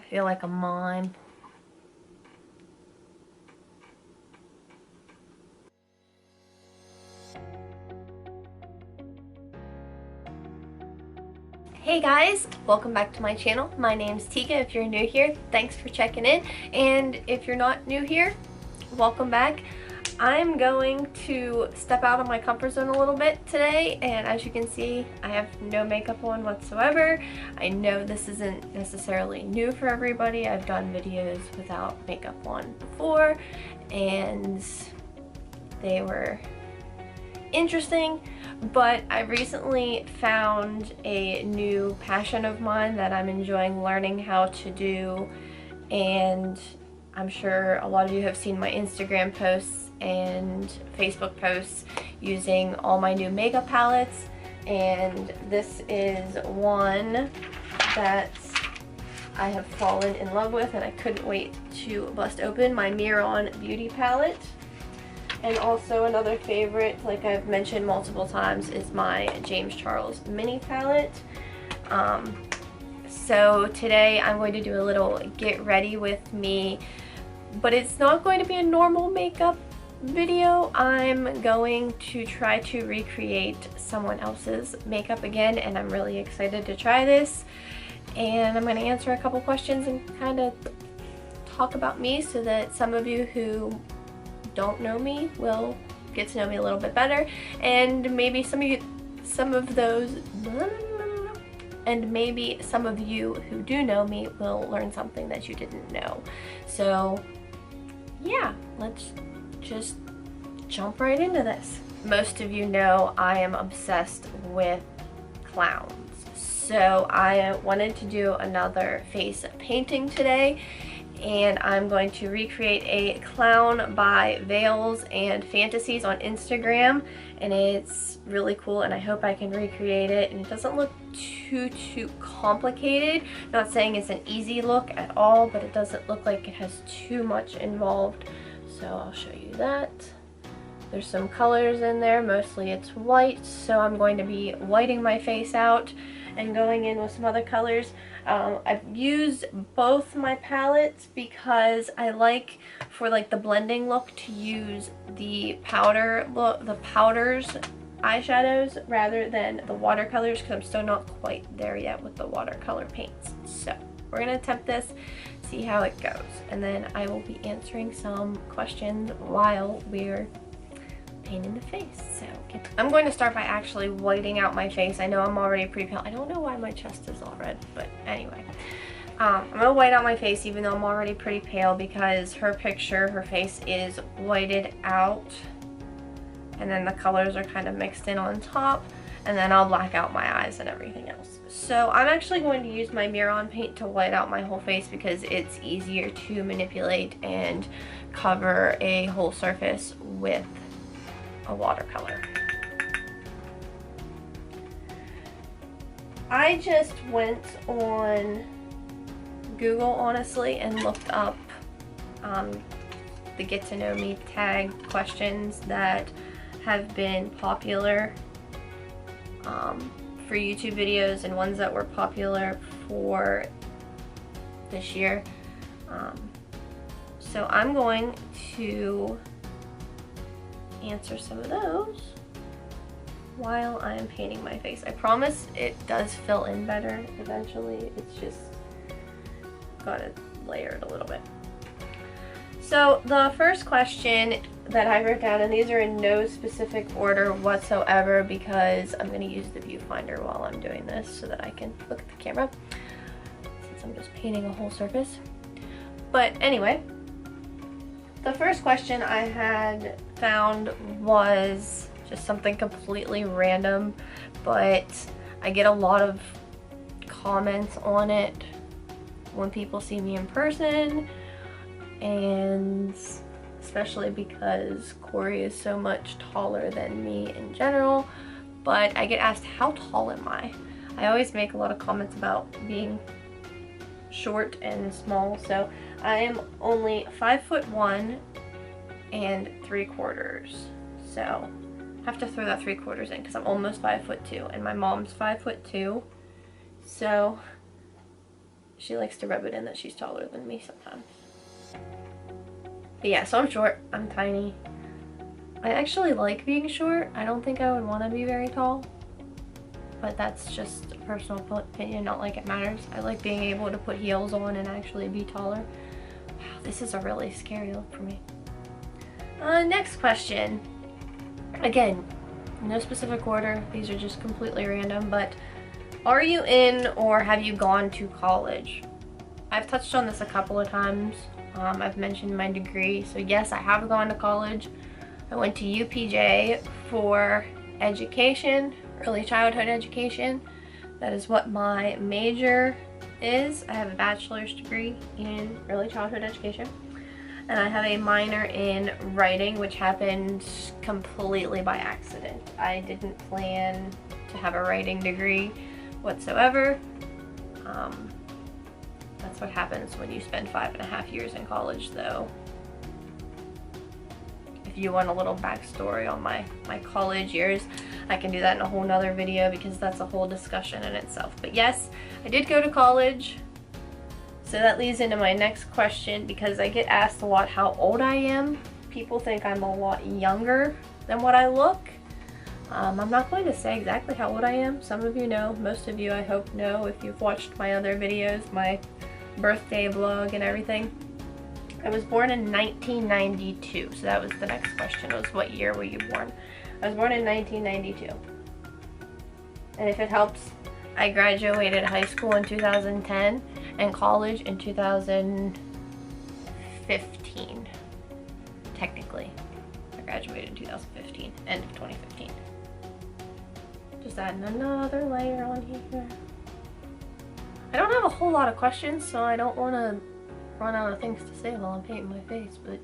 I feel like a mime. Hey guys, welcome back to my channel. My name's Tika. If you're new here, thanks for checking in. And if you're not new here, welcome back. I'm going to step out of my comfort zone a little bit today, and as you can see, I have no makeup on whatsoever. I know this isn't necessarily new for everybody. I've done videos without makeup on before, and they were interesting, but I recently found a new passion of mine that I'm enjoying learning how to do, and I'm sure a lot of you have seen my Instagram posts and Facebook posts using all my new makeup palettes, and this is one that I have fallen in love with and I couldn't wait to bust open, my Miron Beauty palette. And also another favorite, like I've mentioned multiple times, is my James Charles mini palette. So today I'm going to do a little get ready with me, but it's not going to be a normal makeup video. I'm going to try to recreate someone else's makeup again, and I'm really excited to try this. And I'm going to answer a couple questions and kind of talk about me so that some of you who don't know me will get to know me a little bit better, and maybe some of you who do know me will learn something that you didn't know. So yeah, let's just jump right into this. Most of you know I am obsessed with clowns, so I wanted to do another face painting today, and I'm going to recreate a clown by Veils and Fantasies on Instagram, and it's really cool, and I hope I can recreate it, and it doesn't look too complicated. Not saying it's an easy look at all, but it doesn't look like it has too much involved, so I'll show you that. There's some colors in there, mostly it's white, so I'm going to be whiting my face out and going in with some other colors. I've used both my palettes because I like, for like the blending look, to use the powders eyeshadows rather than the watercolors, because I'm still not quite there yet with the watercolor paints. So we're gonna attempt this, see how it goes, and then I will be answering some questions while we're painting the face. So I'm going to start by actually whiting out my face. I know I'm already pretty pale. I don't know why my chest is all red, but anyway. I'm going to white out my face even though I'm already pretty pale, because her face is whited out, and then the colors are kind of mixed in on top, and then I'll black out my eyes and everything else. So I'm actually going to use my Miron paint to white out my whole face because it's easier to manipulate and cover a whole surface with a watercolor. I just went on Google, honestly, and looked up the get to know me tag questions that have been popular for YouTube videos and ones that were popular for this year. So I'm going to answer some of those while I'm painting my face. I promise it does fill in better eventually. It's just gotta layer it a little bit. So the first question that I wrote down, and these are in no specific order whatsoever because I'm going to use the viewfinder while I'm doing this so that I can look at the camera, since I'm just painting a whole surface. But anyway, the first question I had found was just something completely random, but I get a lot of comments on it when people see me in person, and especially because Cory is so much taller than me in general. But I get asked, how tall am I? I always make a lot of comments about being short and small, so I am only 5'1" and 3/4. So I have to throw that 3/4 in because I'm almost 5'2", and my mom's 5'2". So She likes to rub it in that she's taller than me sometimes. But yeah, so I'm short. I'm tiny. I actually like being short. I don't think I would want to be very tall. But that's just a personal opinion, not like it matters. I like being able to put heels on and actually be taller. Wow, this is a really scary look for me. Next question. Again, no specific order. These are just completely random, but are you in or have you gone to college? I've touched on this a couple of times. I've mentioned my degree. So yes, I have gone to college. I went to UPJ for education, early childhood education. That is what my major is. I have a bachelor's degree in early childhood education. And I have a minor in writing, which happened completely by accident. I didn't plan to have a writing degree whatsoever. That's what happens when you spend 5.5 years in college, though. If you want a little backstory on my college years, I can do that in a whole nother video because that's a whole discussion in itself. But yes, I did go to college. So that leads into my next question, because I get asked a lot how old I am. People think I'm a lot younger than what I look. I'm not going to say exactly how old I am. Some of you know, most of you I hope know if you've watched my other videos, my birthday vlog and everything. I was born in 1992, so that was the next question, was what year were you born? I was born in 1992. And if it helps, I graduated high school in 2010 and college in 2015. Technically, I graduated in 2015, end of 2015. Just adding another layer on here. I don't have a whole lot of questions, so I don't want to run out of things to say while I'm painting my face, but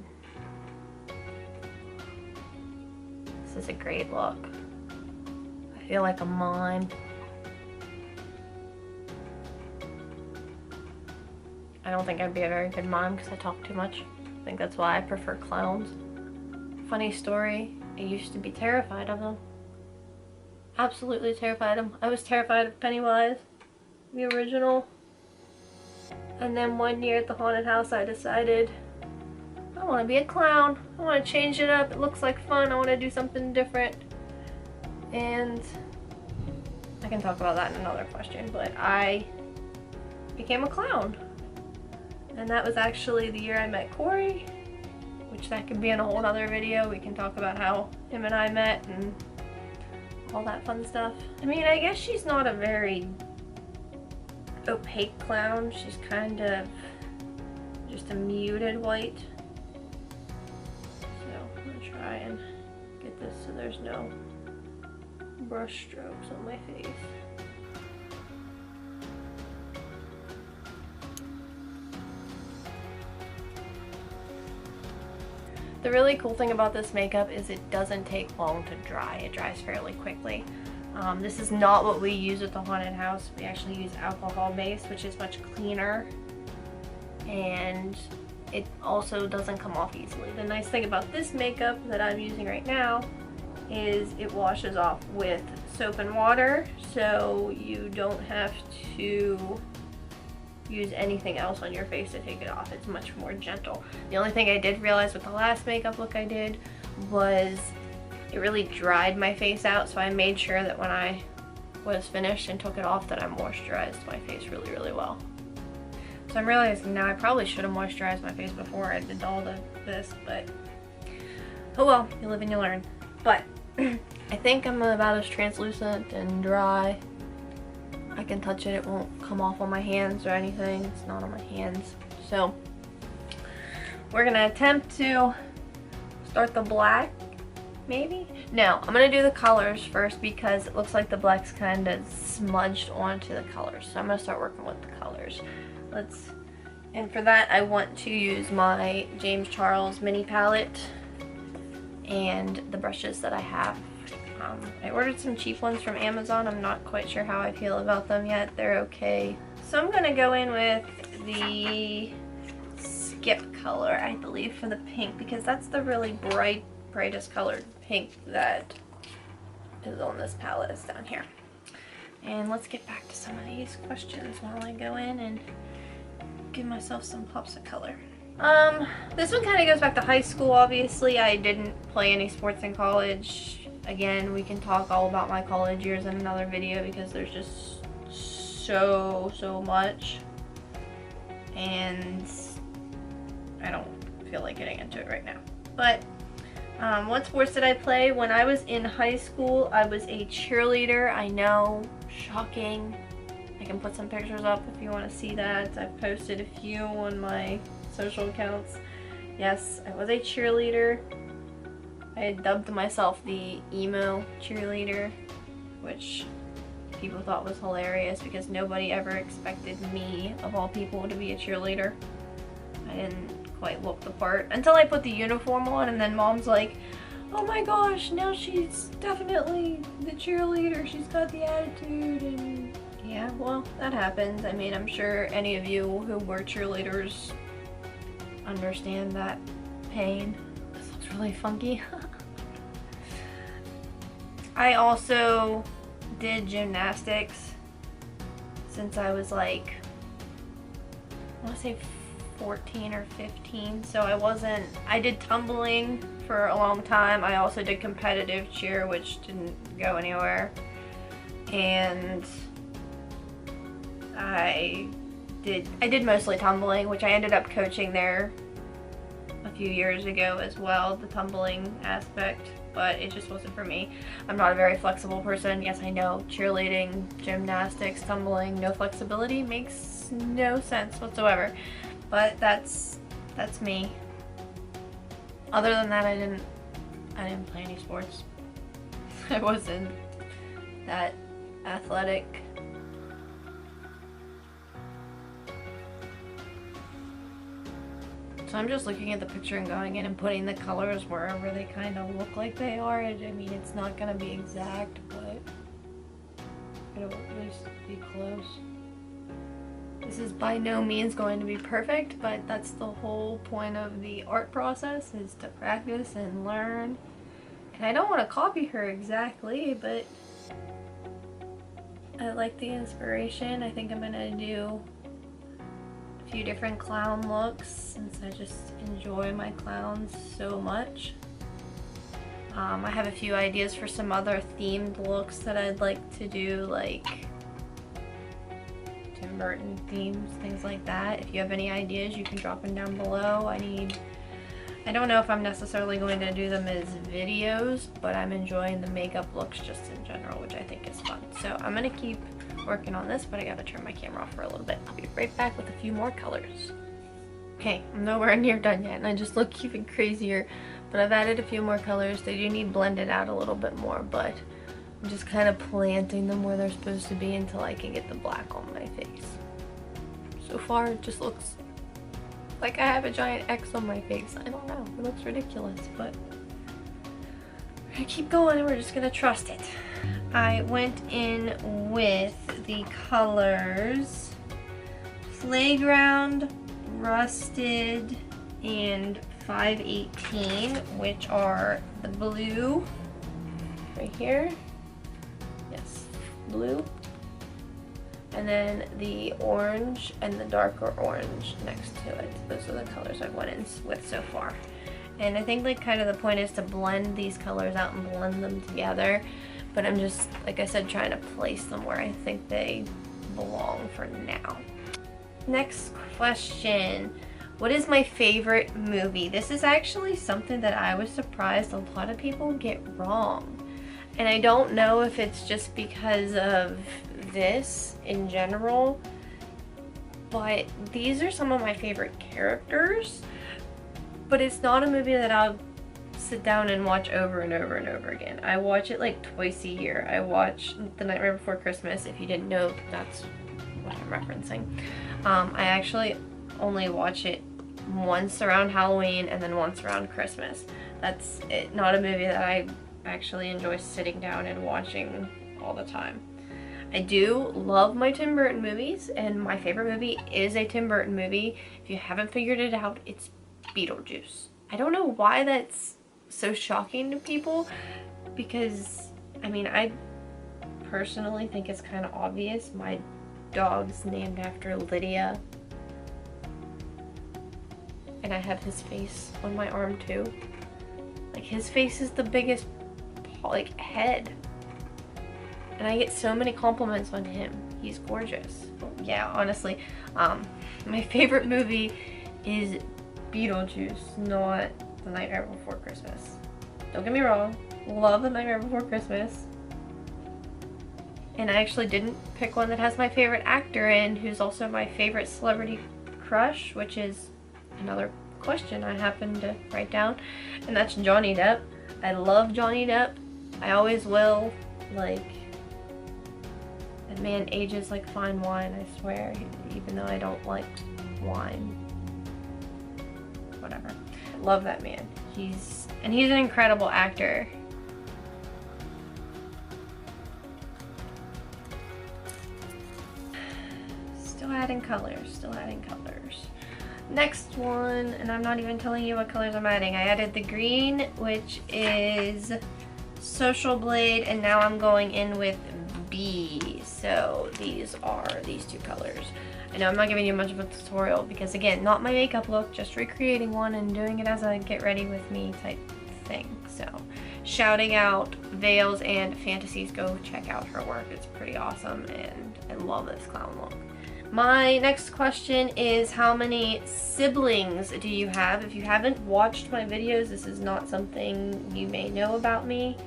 this is a great look. I feel like a mime. I don't think I'd be a very good mime because I talk too much. I think that's why I prefer clowns. Funny story, I used to be terrified of them. Absolutely terrified of them. I was terrified of Pennywise, the original. And then one year at the haunted house I decided I want to be a clown. I want to change it up. It looks like fun. I want to do something different. And I can talk about that in another question, but I became a clown. And that was actually the year I met Cory, which that could be in a whole other video. We can talk about how him and I met and all that fun stuff. I mean, I guess she's not a very opaque clown. She's kind of just a muted white. So I'm gonna try and get this so there's no brush strokes on my face. The really cool thing about this makeup is it doesn't take long to dry. It dries fairly quickly. This is not what we use at the haunted house. We actually use alcohol base, which is much cleaner, and it also doesn't come off easily. The nice thing about this makeup that I'm using right now is it washes off with soap and water, so you don't have to use anything else on your face to take it off. It's much more gentle. The only thing I did realize with the last makeup look I did was it really dried my face out, so I made sure that when I was finished and took it off that I moisturized my face really, really well. So I'm realizing now I probably should have moisturized my face before I did all this, but oh well, you live and you learn. But I think I'm about as translucent and dry. I can touch it, it won't come off on my hands or anything. It's not on my hands. So we're gonna attempt to start the black, maybe? No, I'm gonna do the colors first because it looks like the black's kind of smudged onto the colors. So I'm gonna start working with the colors. And for that I want to use my James Charles mini palette and the brushes that I have. I ordered some cheap ones from Amazon. I'm not quite sure how I feel about them yet. They're okay. So I'm gonna go in with the Skip color, I believe, for the pink, because that's the really brightest colored pink that is on this palette. It's down here. And let's get back to some of these questions while I go in and give myself some pops of color. This one kind of goes back to high school, obviously. I didn't play any sports in college. Again, we can talk all about my college years in another video because there's just so much. And I don't feel like getting into it right now. But, what sports did I play? When I was in high school, I was a cheerleader. I know, shocking. I can put some pictures up if you want to see that. I've posted a few on my social accounts. Yes, I was a cheerleader. I had dubbed myself the emo cheerleader, which people thought was hilarious because nobody ever expected me, of all people, to be a cheerleader. I didn't quite look the part until I put the uniform on, and then mom's like, oh my gosh, now she's definitely the cheerleader. She's got the attitude. And yeah, well, that happens. I mean, I'm sure any of you who were cheerleaders understand that pain. This looks really funky. I also did gymnastics since I was like, I want to say 14 or 15, so I did tumbling for a long time. I also did competitive cheer, which didn't go anywhere, and I did mostly tumbling, which I ended up coaching there a few years ago as well, the tumbling aspect, but it just wasn't for me. I'm not a very flexible person. Yes, I know, cheerleading, gymnastics, tumbling, no flexibility makes no sense whatsoever, but that's me. Other than that, I didn't play any sports. I wasn't that athletic. So I'm just looking at the picture and going in and putting the colors wherever they kind of look like they are. I mean, it's not going to be exact, but it'll at least be close. This is by no means going to be perfect, but that's the whole point of the art process, is to practice and learn. And I don't want to copy her exactly, but I like the inspiration. I think I'm going to do few different clown looks since I just enjoy my clowns so much. I have a few ideas for some other themed looks that I'd like to do, like Tim Burton themes, things like that. If you have any ideas, you can drop them down below. I don't know if I'm necessarily going to do them as videos, but I'm enjoying the makeup looks just in general, which I think is fun. So I'm gonna keep working on this, but I gotta turn my camera off for a little bit. I'll be right back with a few more colors. Okay, I'm nowhere near done yet, and I just look even crazier, but I've added a few more colors. They do need blended out a little bit more, but I'm just kind of planting them where they're supposed to be until I can get the black on my face. So far, it just looks like I have a giant X on my face. I don't know, it looks ridiculous, but we're gonna keep going and we're just gonna trust it. I went in with the colors Playground, Rusted, and 518, which are the blue right here. Yes, blue. And then the orange and the darker orange next to it. Those are the colors I went in with so far. And I think like kind of the point is to blend these colors out and blend them together. But I'm just, like I said, trying to place them where I think they belong for now. Next question. What is my favorite movie? This is actually something that I was surprised a lot of people get wrong. And I don't know if it's just because of this in general, but these are some of my favorite characters. But it's not a movie that I'll sit down and watch over and over and over again. I watch it like twice a year. I watch The Nightmare Before Christmas. If you didn't know, that's what I'm referencing. I actually only watch it once around Halloween and then once around Christmas. That's it. Not a movie that I actually enjoy sitting down and watching all the time. I do love my Tim Burton movies, and my favorite movie is a Tim Burton movie. If you haven't figured it out, it's Beetlejuice. I don't know why that's so shocking to people, because I mean, I personally think it's kind of obvious. My dog's named after Lydia, and I have his face on my arm too. Like, his face is the biggest, like, head. And I get so many compliments on him. He's gorgeous. Yeah, honestly, my favorite movie is Beetlejuice, not The Nightmare Before Christmas. Don't get me wrong, love The Nightmare Before Christmas. And I actually didn't pick one that has my favorite actor in, who's also my favorite celebrity crush, which is another question I happened to write down, and that's Johnny Depp. I love Johnny Depp. I always will. Like, that man ages like fine wine, I swear, even though I don't like wine. Whatever. Love that man. He's an incredible actor. Still adding colors, still adding colors. Next one, and I'm not even telling you what colors I'm adding. I added the green, which is Social Blade, and now I'm going in with B. So these are these two colors. I know I'm not giving you much of a tutorial because, again, not my makeup look, just recreating one and doing it as a get ready with me type thing. So shouting out Veils and Fantasies, go check out her work. It's pretty awesome, and I love this clown look. My next question is, how many siblings do you have? If you haven't watched my videos, this is not something you may know about me.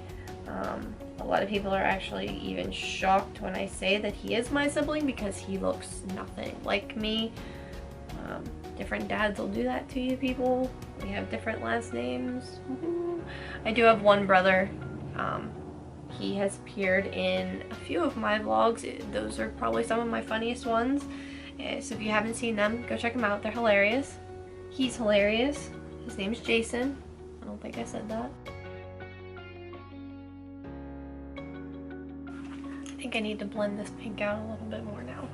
A lot of people are actually even shocked when I say that he is my sibling because he looks nothing like me. Different dads will do that to you people. We have different last names. I do have one brother. He has appeared in a few of my vlogs. Those are probably some of my funniest ones. So if you haven't seen them, go check them out. They're hilarious. He's hilarious. His name's Jason. I don't think I said that. I think I need to blend this pink out a little bit more now.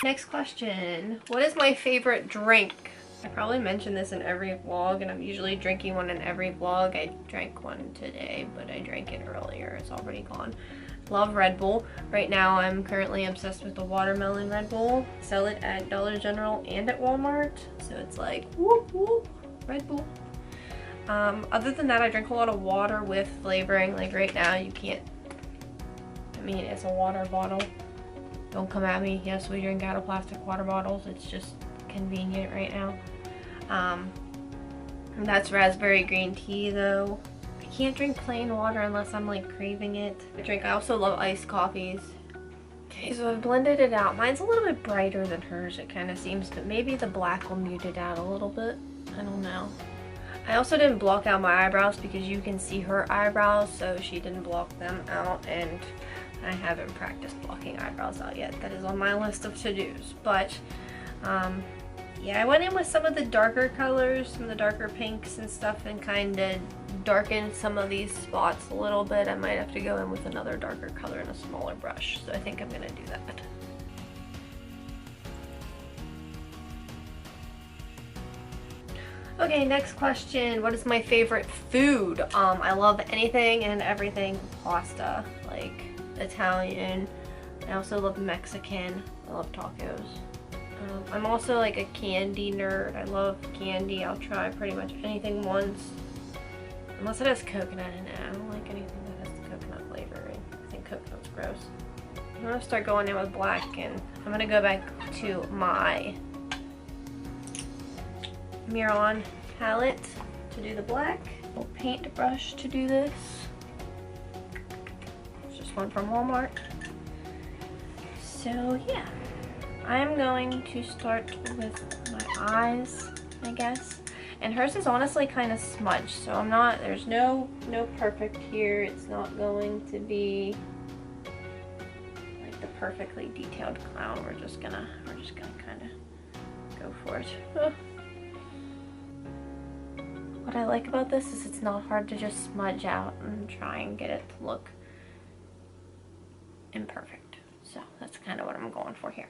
Next question. What is my favorite drink? I probably mentioned this in every vlog, and I'm usually drinking one in every vlog. I drank one today, but I drank it earlier. It's already gone. Love Red Bull. Right now I'm currently obsessed with the watermelon Red Bull. Sell it at Dollar General and at Walmart. So it's like, whoop whoop, Red Bull. Other than that, I drink a lot of water with flavoring. Like right now, you can't, I mean, it's a water bottle. Don't come at me. Yes, we drink out of plastic water bottles. It's just convenient right now. And that's raspberry green tea though. I can't drink plain water unless I'm like craving it. I also love iced coffees. Okay, so I've blended it out. Mine's a little bit brighter than hers, it kind of seems, but maybe the black will mute it out a little bit. I don't know. I also didn't block out my eyebrows because you can see her eyebrows, so she didn't block them out, and I haven't practiced blocking eyebrows out yet. That is on my list of to-dos. But yeah, I went in with some of the darker colors, some of the darker pinks and stuff, and kind of darkened some of these spots a little bit. I might have to go in with another darker color and a smaller brush, so I think I'm gonna do that. Okay, next question. What is my favorite food? I love anything and everything pasta, like Italian. I also love Mexican. I love tacos. I'm also like a candy nerd. I love candy. I'll try pretty much anything once. Unless it has coconut in it. I don't like anything that has the coconut flavor. I think coconut's gross. I'm gonna start going in with black, and I'm gonna go back to my Miron palette to do the black. A paintbrush to do this. It's just one from Walmart. So yeah, I'm going to start with my eyes, I guess. And hers is honestly kind of smudged, so I'm not, there's no perfect here. It's not going to be like the perfectly detailed clown. We're just gonna kind of go for it. What I like about this is it's not hard to just smudge out and try and get it to look imperfect. So that's kind of what I'm going for here.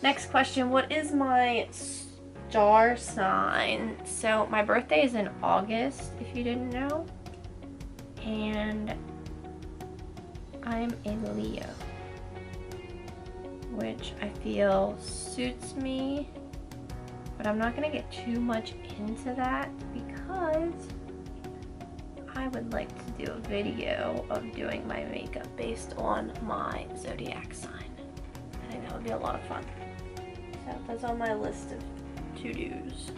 Next question, what is my star sign? So my birthday is in August, if you didn't know. And I'm a Leo. which I feel suits me, but I'm not gonna get too much into that because I would like to do a video of doing my makeup based on my zodiac sign. I think that would be a lot of fun. So that's on my list of to-dos.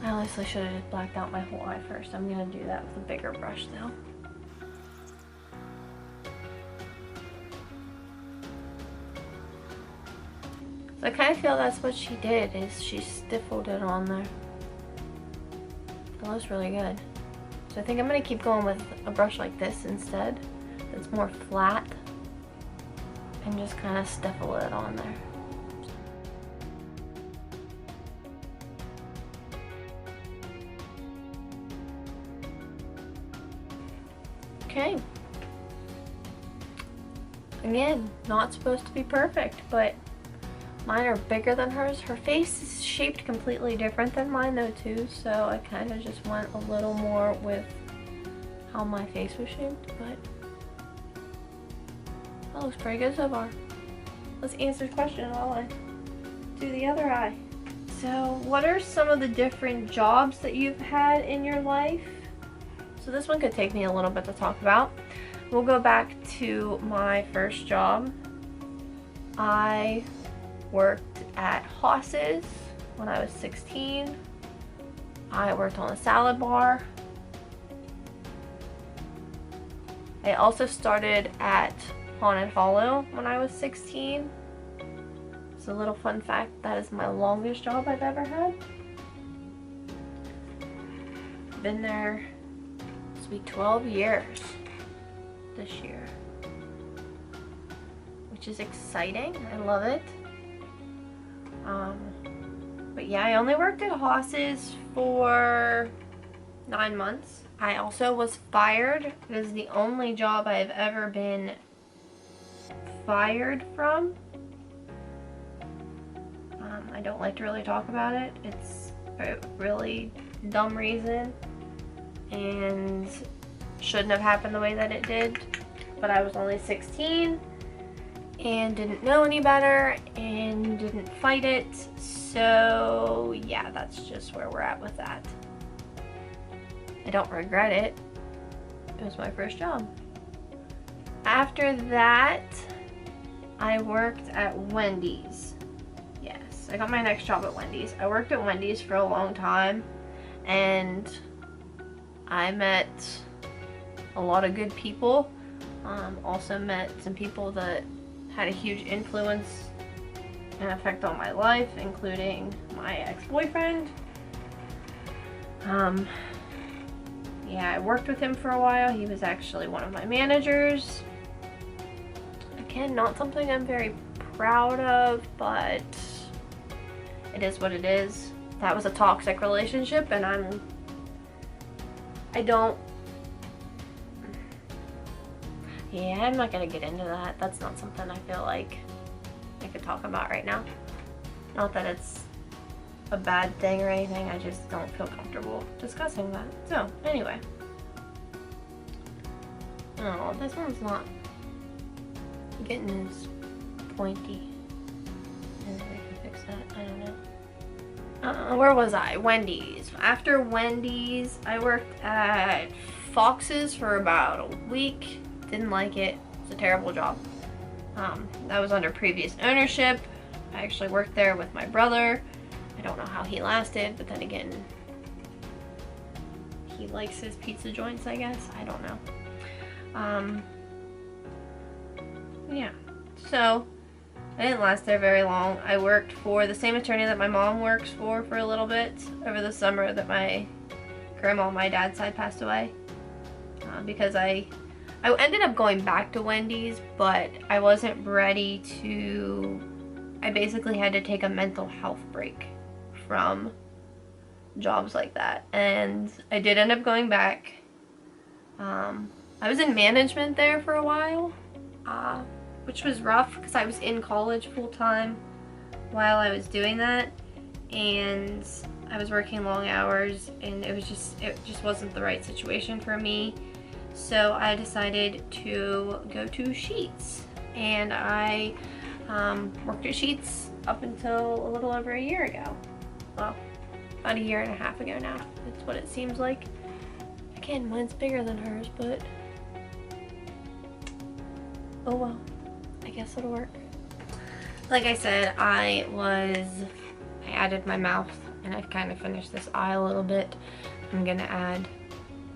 I honestly should have just blacked out my whole eye first. I'm gonna do that with a bigger brush though. So I kind of feel that's what she did, is she stiffled it on there. It looks really good. So I think I'm gonna keep going with a brush like this instead. That's more flat. And just kind of stiffle it on there. Okay. Again, not supposed to be perfect, but mine are bigger than hers. Her face is shaped completely different than mine though too, so I kind of just went a little more with how my face was shaped, but that looks pretty good so far. Let's answer the question while I do the other eye. So what are some of the different jobs that you've had in your life? So this one could take me a little bit to talk about. We'll go back to my first job. I worked at Haas's when I was 16. I worked on a salad bar. I also started at Haunted Hollow when I was 16. It's a little fun fact, that is my longest job I've ever had. Been there, this will be 12 years this year, which is exciting. I love it. But yeah, I only worked at Haas's for 9 months. I also was fired. It is the only job I've ever been fired from. I don't like to really talk about it. It's a really dumb reason and shouldn't have happened the way that it did. But I was only 16 and didn't know any better and didn't fight it. So yeah, that's just where we're at with that. I don't regret it. It was my first job. After that, I worked at Wendy's. Yes, I got my next job at Wendy's. I worked at Wendy's for a long time and I met a lot of good people. Also met some people that had a huge influence and effect on my life, including my ex-boyfriend. Yeah, I worked with him for a while. He was actually one of my managers. Again, not something I'm very proud of, but it is what it is. That was a toxic relationship, and I'm not gonna get into that. That's not something I feel like I could talk about right now. Not that it's a bad thing or anything, I just don't feel comfortable discussing that. So, anyway. Oh, this one's not getting as pointy. Maybe we can fix that, I don't know. Where was I? Wendy's. After Wendy's, I worked at Fox's for about a week. Didn't like it. It's a terrible job. That was under previous ownership. I actually worked there with my brother. I don't know how he lasted, but then again, he likes his pizza joints, I guess. I don't know. Yeah. So, I didn't last there very long. I worked for the same attorney that my mom works for a little bit over the summer that my grandma on my dad's side passed away. Because I ended up going back to Wendy's, but I wasn't ready to... I basically had to take a mental health break from jobs like that, and I did end up going back. I was in management there for a while, which was rough because I was in college full-time while I was doing that, and I was working long hours, and it just wasn't the right situation for me. So I decided to go to Sheets, and I Worked at Sheets up until a little over a year ago. Well, about a year and a half ago now. That's what it seems like. Again, mine's bigger than hers, but oh well, I guess it'll work. Like I said, I added my mouth, and I've kind of finished this eye a little bit. I'm gonna add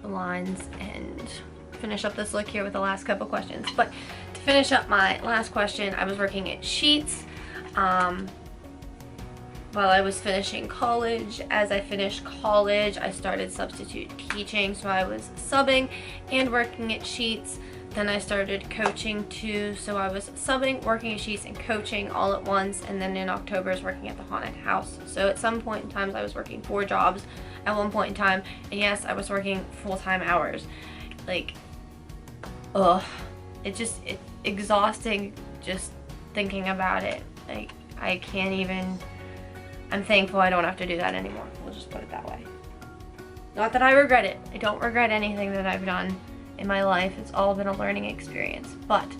the lines and finish up this look here with the last couple questions. But to finish up my last question, I was working at Sheets while I was finishing college. As I finished college, I started substitute teaching, so I was subbing and working at Sheets. Then I started coaching too, so I was subbing, working at Sheets, and coaching all at once. And then in October I was working at the haunted house. So at some point in time I was working 4 jobs at one point in time, and yes, I was working full-time hours. Like, ugh, it's exhausting just thinking about it. Like, I can't even, I'm thankful I don't have to do that anymore. We'll just put it that way. Not that I regret it. I don't regret anything that I've done in my life. It's all been a learning experience. But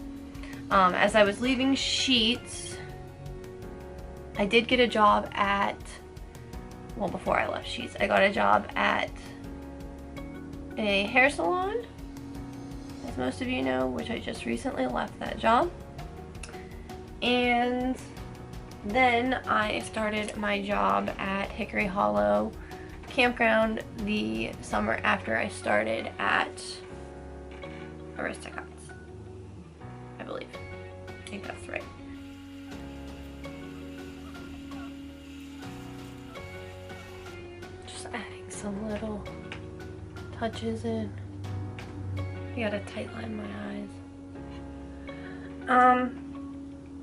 as I was leaving Sheets, I did get a job at, well, before I left Sheets, I got a job at a hair salon, as most of you know, which I just recently left that job. And then I started my job at Hickory Hollow Campground the summer after I started at Teacup, I believe. I think that's right. Just adding some little touches in. I gotta tight line my eyes.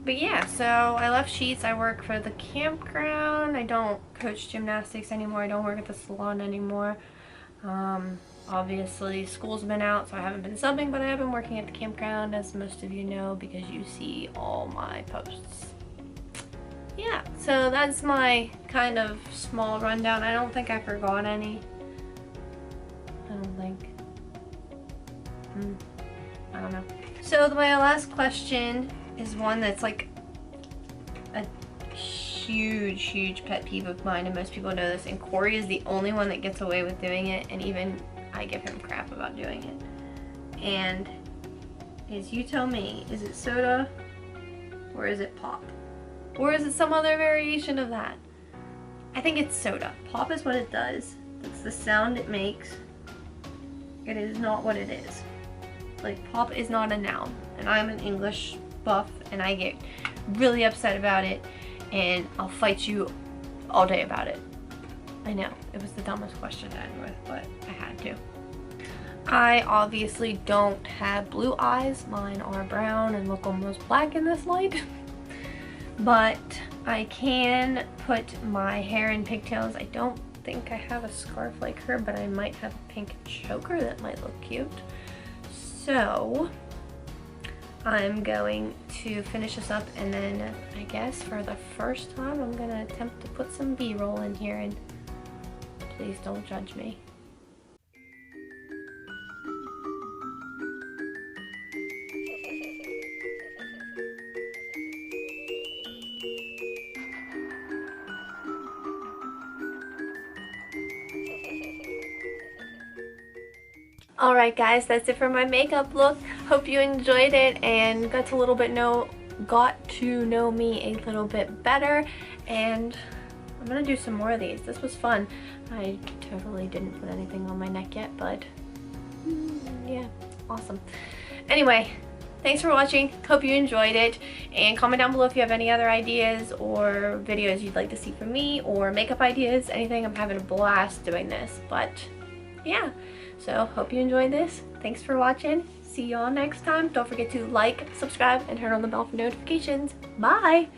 But yeah, so I left Sheets. I work for the campground. I don't coach gymnastics anymore. I don't work at the salon anymore. Obviously school's been out, so I haven't been subbing, but I have been working at the campground, as most of you know, because you see all my posts. Yeah, so that's my kind of small rundown. I don't think I forgot any. I don't think. I don't know. So my last question is one that's like a huge pet peeve of mine, and most people know this, and Cory is the only one that gets away with doing it, and even I give him crap about doing it. And you tell me, is it soda or is it pop? Or is it some other variation of that? I think it's soda. Pop is what it does. It's the sound it makes. It is not what it is. Like, pop is not a noun, and I'm an English buff, and I get really upset about it, and I'll fight you all day about it. I know, it was the dumbest question to end with, but I had to. I obviously don't have blue eyes. Mine are brown and look almost black in this light. But I can put my hair in pigtails. I don't think I have a scarf like her, but I might have a pink choker that might look cute. So I'm going to finish this up, and then I guess for the first time I'm gonna attempt to put some B-roll in here, and please don't judge me. Alright guys, that's it for my makeup look. Hope you enjoyed it and got to know me a little bit better, and I'm gonna do some more of these. This was fun. I totally didn't put anything on my neck yet, but yeah, awesome. Anyway, thanks for watching. Hope you enjoyed it, and comment down below if you have any other ideas or videos you'd like to see from me, or makeup ideas, anything. I'm having a blast doing this, but yeah. So hope you enjoyed this. Thanks for watching. See y'all next time. Don't forget to like, subscribe, and turn on the bell for notifications. Bye!